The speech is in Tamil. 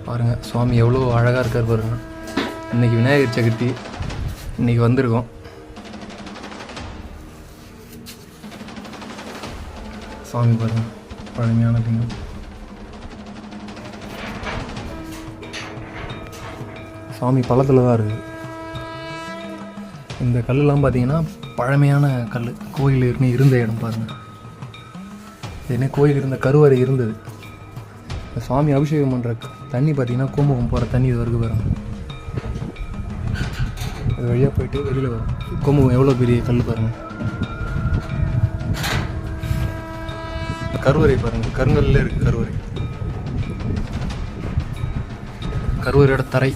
பாருங்கள் சுவாமி எவ்வளோ அழகாக இருக்கார் பாருங்கள். இன்றைக்கி விநாயகர் சதுர்த்தி, இன்றைக்கி வந்திருக்கோம். சுவாமி பாருங்கள், பழமையான லிங்கம். சுவாமி பள்ளத்தில் தான் இருக்குது. இந்த கல்லெலாம் பார்த்தீங்கன்னா பழமையான கல். கோயில் இருந்த இடம் பாருங்கள். என்ன கோயில் இருந்த கருவறை இருந்தது. இந்த சுவாமி அபிஷேகம் பண்ணுற தண்ணி பார்த்தீங்கன்னா கும்பகோணம் போகிற தண்ணி இது வரைக்கும் வரும். அது வழியாக போயிட்டு வெளியில் வரும். கும்பகோணம் எவ்வளோ பெரிய கல் பாருங்கள். கருவறை பாருங்கள், கருங்கல்ல இருக்குது கருவறை. கருவறையோட தரை